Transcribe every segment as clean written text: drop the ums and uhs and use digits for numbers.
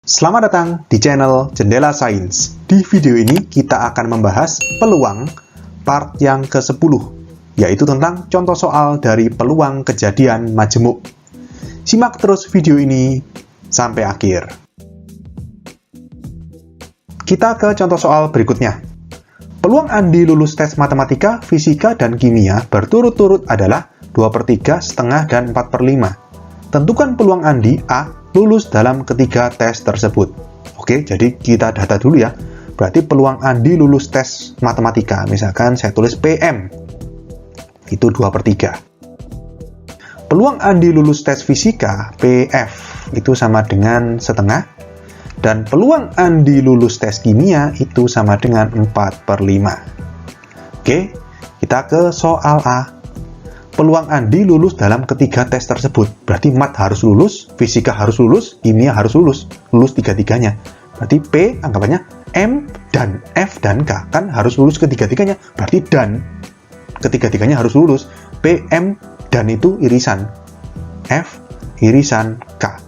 Selamat datang di channel Jendela Sains. Di video ini kita akan membahas peluang part yang ke-10, yaitu tentang contoh soal dari peluang kejadian majemuk. Simak terus video ini sampai akhir. Kita ke contoh soal berikutnya. Peluang Andi lulus tes matematika, fisika, dan kimia berturut-turut adalah 2/3, setengah, dan 4/5. Tentukan peluang Andi A lulus dalam ketiga tes tersebut. Oke, jadi kita data dulu ya. Berarti peluang Andi lulus tes matematika, misalkan saya tulis PM, itu 2/3. Peluang Andi lulus tes fisika, PF, itu sama dengan setengah. Dan peluang Andi lulus tes kimia, itu sama dengan 4/5. Oke, kita ke soal A. Peluang Andi lulus dalam ketiga tes tersebut. Berarti mat harus lulus, fisika harus lulus, kimia harus lulus tiga-tiganya. Berarti P anggapannya M dan F dan K kan harus lulus ketiga-tiganya. Berarti dan ketiga-tiganya harus lulus. P, M, dan itu irisan. F, irisan K.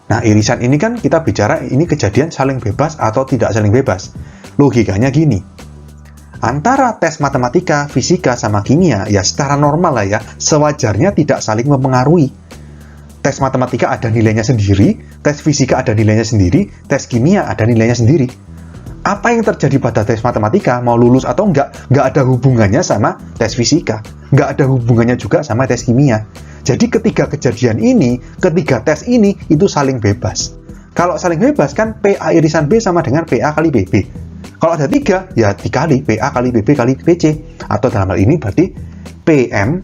Nah, irisan ini kan kita bicara ini kejadian saling bebas atau tidak saling bebas. Logikanya gini. Antara tes matematika, fisika, sama kimia, ya secara normal lah ya, sewajarnya tidak saling mempengaruhi. Tes matematika ada nilainya sendiri, tes fisika ada nilainya sendiri, tes kimia ada nilainya sendiri. Apa yang terjadi pada tes matematika, mau lulus atau enggak ada hubungannya sama tes fisika, nggak ada hubungannya juga sama tes kimia. Jadi ketiga kejadian ini, ketiga tes ini, itu saling bebas. Kalau saling bebas kan PA irisan B sama dengan PA kali BB. Kalau ada 3, ya dikali PA kali BB kali PC. Atau dalam hal ini berarti PM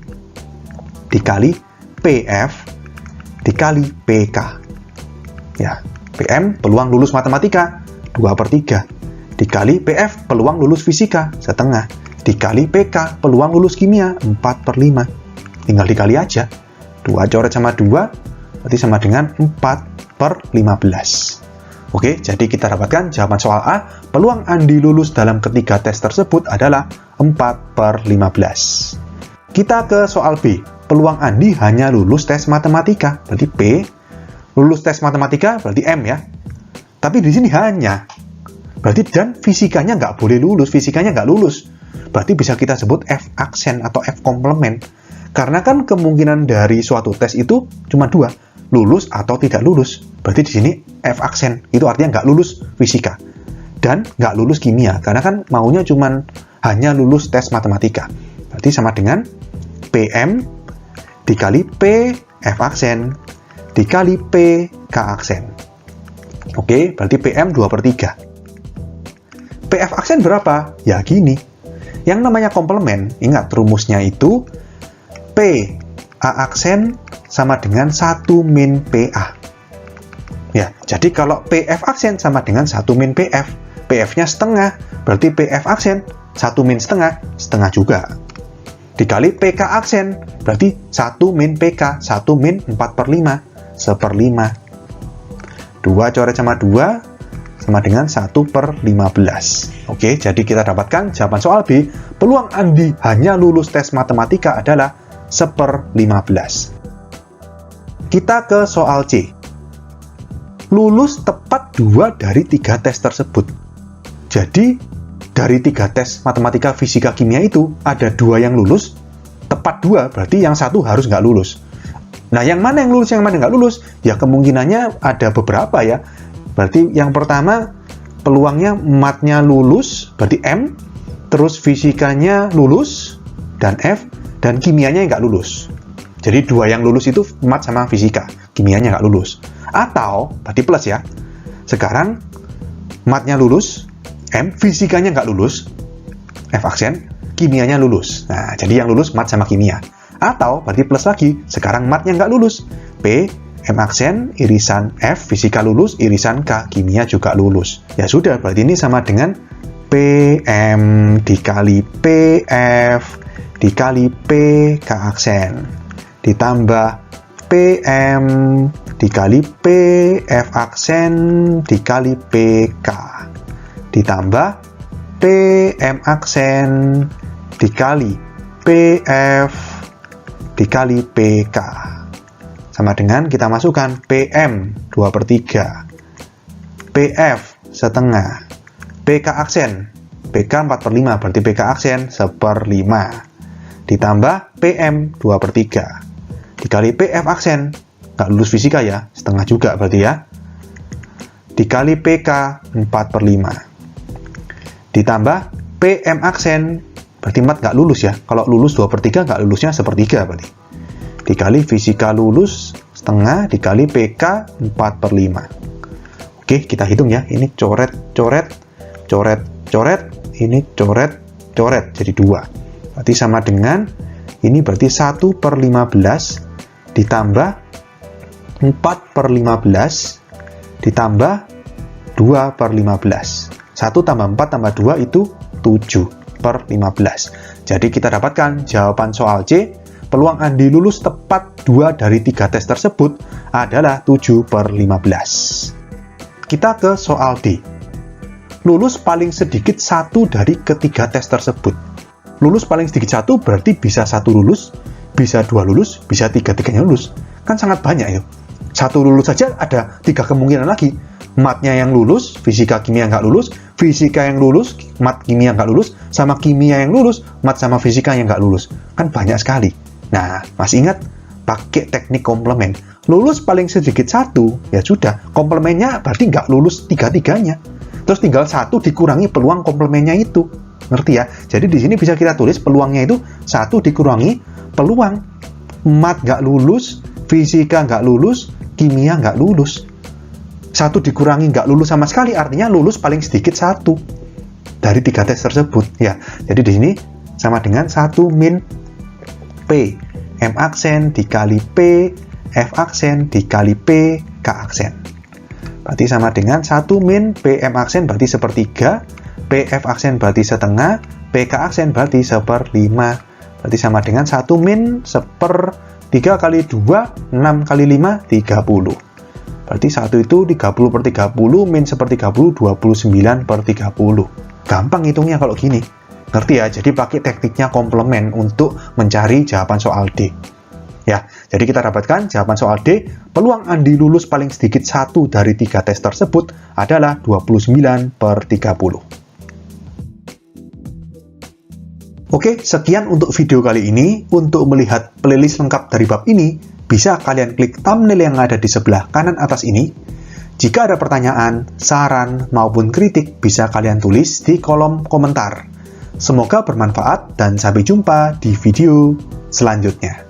dikali PF dikali PK. Ya, PM peluang lulus matematika 2/3. Dikali PF peluang lulus fisika setengah. Dikali PK peluang lulus kimia 4/5. Tinggal dikali aja. 2 coret sama 2 berarti sama dengan 4/15. Oke, jadi kita dapatkan jawaban soal A, peluang Andi lulus dalam ketiga tes tersebut adalah 4/15. Kita ke soal B, peluang Andi hanya lulus tes matematika, berarti P, lulus tes matematika berarti M ya. Tapi di sini hanya, berarti dan fisikanya nggak boleh lulus, fisikanya nggak lulus. Berarti bisa kita sebut F aksen atau F komplement. Karena kan kemungkinan dari suatu tes itu cuma 2, lulus atau tidak lulus. Berarti di sini F aksen, itu artinya nggak lulus fisika. Dan nggak lulus kimia, karena kan maunya cuman hanya lulus tes matematika. Berarti sama dengan PM dikali P F aksen dikali P K aksen. Oke, berarti PM 2/3. PF aksen berapa? Ya gini. Yang namanya komplement, ingat rumusnya itu P A aksen sama dengan 1 min PA. Ya, jadi kalau PF aksen sama dengan 1 min PF, PF-nya setengah, berarti PF aksen 1 min setengah, setengah juga. Dikali PK aksen, berarti 1 min PK, 1 min 4/5, 1/5. 2 coret sama 2, sama dengan 1/15. Oke, jadi kita dapatkan jawaban soal B, peluang Andi hanya lulus tes matematika adalah 1/15. Kita ke soal C. Lulus tepat 2 dari 3 tes tersebut. Jadi, dari 3 tes matematika, fisika, kimia itu, ada 2 yang lulus, tepat 2, berarti yang 1 harus nggak lulus. Nah, yang mana yang lulus, yang mana nggak lulus? Ya, kemungkinannya ada beberapa ya. Berarti yang pertama, peluangnya matnya lulus, berarti M, terus fisikanya lulus, dan F, dan kimianya nggak lulus. Jadi 2 yang lulus itu mat sama fisika, kimianya nggak lulus. Atau, berarti plus ya, sekarang matnya lulus, M, fisikanya nggak lulus, F aksen, kimianya lulus. Nah, jadi yang lulus mat sama kimia. Atau, berarti plus lagi, sekarang matnya nggak lulus, P, M aksen, irisan F, fisika lulus, irisan K, kimia juga lulus. Ya sudah, berarti ini sama dengan PM dikali PF dikali PK aksen ditambah PM dikali PF aksen dikali PK ditambah PM aksen dikali PF dikali PK sama dengan kita masukkan PM 2/3 PF setengah, PK aksen, PK 4/5 berarti PK aksen 1/5, ditambah PM 2/3, dikali PF aksen, nggak lulus fisika ya, setengah juga berarti ya, dikali PK 4/5, ditambah PM aksen, berarti 4 nggak lulus ya, kalau lulus 2/3 nggak lulusnya 1/3 berarti, dikali fisika lulus setengah, dikali PK 4/5. Oke, kita hitung ya, ini coret, coret, coret, coret, ini coret, coret, jadi 2. Berarti sama dengan, ini berarti 1/15, ditambah 4/15, ditambah 2/15. 1 tambah 4 tambah 2 itu 7/15. Jadi kita dapatkan jawaban soal C, peluang Andi lulus tepat 2 dari 3 tes tersebut adalah 7/15. Kita ke soal D. Lulus paling sedikit 1 dari ketiga tes tersebut. Lulus paling sedikit 1 berarti bisa 1 lulus, bisa 2 lulus, bisa 3-3-nya lulus. Kan sangat banyak ya. 1 lulus saja ada 3 kemungkinan lagi. Matnya yang lulus, fisika kimia nggak lulus, fisika yang lulus, mat kimia nggak lulus, sama kimia yang lulus, mat sama fisika yang nggak lulus. Kan banyak sekali. Nah, masih ingat? Pakai teknik komplement. Lulus paling sedikit 1, ya sudah. Komplemennya berarti nggak lulus 3-3-nya. Terus tinggal 1 dikurangi peluang komplemennya itu. Ngerti ya? Jadi di sini bisa kita tulis peluangnya itu 1 dikurangi peluang mat nggak lulus, fisika nggak lulus, kimia nggak lulus. 1 dikurangi nggak lulus sama sekali, artinya lulus paling sedikit 1 dari 3 tes tersebut. Ya, jadi di sini sama dengan 1 min P, M aksen dikali P, F aksen dikali P, K aksen. Berarti sama dengan 1 min PM aksen berarti 1/3, PF aksen berarti setengah, PK aksen berarti 1/5. Berarti sama dengan 1 min 1/3 kali 2, 6 kali 5, 30. Berarti 1 itu 30/30, min 1/30, 29/30. Gampang hitungnya kalau gini. Ngerti ya? Jadi pakai tekniknya komplement untuk mencari jawaban soal D. Ya, jadi kita dapatkan jawaban soal D, peluang Andi lulus paling sedikit 1 dari 3 tes tersebut adalah 29/30. Oke, sekian untuk video kali ini. Untuk melihat playlist lengkap dari bab ini, bisa kalian klik thumbnail yang ada di sebelah kanan atas ini. Jika ada pertanyaan, saran, maupun kritik, bisa kalian tulis di kolom komentar. Semoga bermanfaat dan sampai jumpa di video selanjutnya.